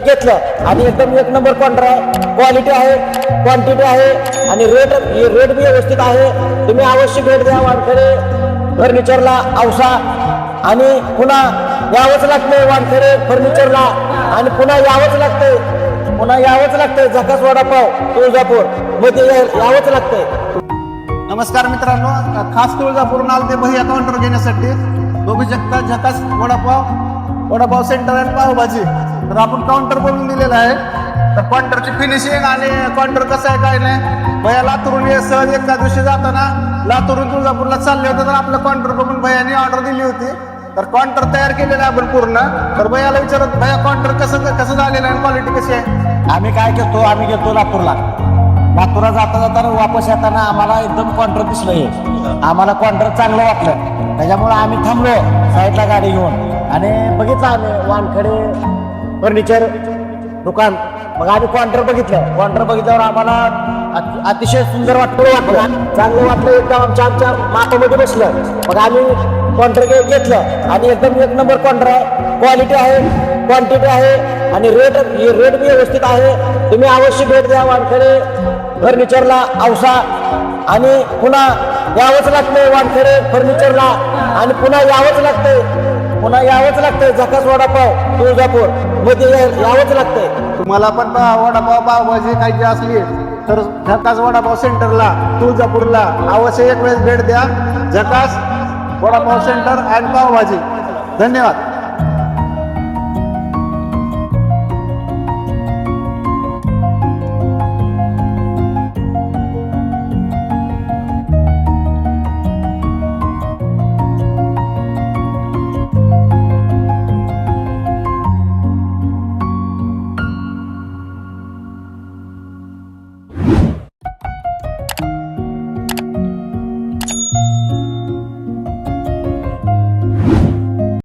घेतलं आणि एकदम एक नंबर कॉन्ट्रा आहे, क्वालिटी आहे, क्वांटिटी आहे आणि रेट बी व्यवस्थित आहे. तुम्ही अवश्य भेट द्या वानखेडे फर्निचरला औसा. आणि पुन्हा यावंच लागतंय वानखेडे फर्निचरला आणि पुन्हा यावंच लागतंय झकास वडापाव तुळजापूर मध्ये यावंच लागतंय. नमस्कार मित्रांनो, खास तुळजापूरून आलो ते भैया काउंटर घेण्यासाठी. बघू शकता झकास वडापाव सेंटर आणि पावभाजी. तर आपण काउंटर बनवून दिलेलं आहे. तर काउंटरची फिनिशिंग आणि काउंटर कसं आहे काय नाही. भैया लातूरून सहज एका दिवशी जाताना लातूरून तुळजापूरला चालले होते, तर आपलं काउंटर बघून भैयानी ऑर्डर दिली होती. तर काउंटर तयार केलेलं आहे आपण पूर्ण. तर भैयाला विचारत, भैया काउंटर कसं झालेलं आहे, क्वालिटी कशी आहे. आम्ही काय करतो, आम्ही गेलो लातूरला जाता वापस येताना आम्हाला एकदम काउंटर दिसलं. आम्हाला काउंटर चांगलं वाटलं, त्याच्यामुळे आम्ही थांबलो साईडला गाडी घेऊन आणि बघितलं आम्ही वानखेडे फर्निचर दुकान. मग आम्ही काउंटर बघितल्यावर आम्हाला अतिशय सुंदर वाटलं, चांगलं वाटलं. एकदम आमच्या मापामध्ये बसलं. मग आम्ही काउंटर घेतलं आणि एकदम एक नंबर काउंटर आहे, क्वालिटी आहे, क्वांटिटी आहे आणि रेट बी व्यवस्थित आहे. तुम्ही अवश्य भेट द्या वानखेडे फर्निचरला औसा. आणि पुन्हा यावंच लागतंय वानखेडे फर्निचरला आणि पुन्हा यावंच लागतंय झकास वडापाव तुळजापूर मध्ये यावंच लागतंय. तुम्हाला पण वडापाव पावभाजी खायची असली तर झकास वडापाव सेंटरला तुळजापूरला अवश्य एक वेळेस भेट द्या. झकास वडापाव सेंटर अँड पावभाजी. धन्यवाद.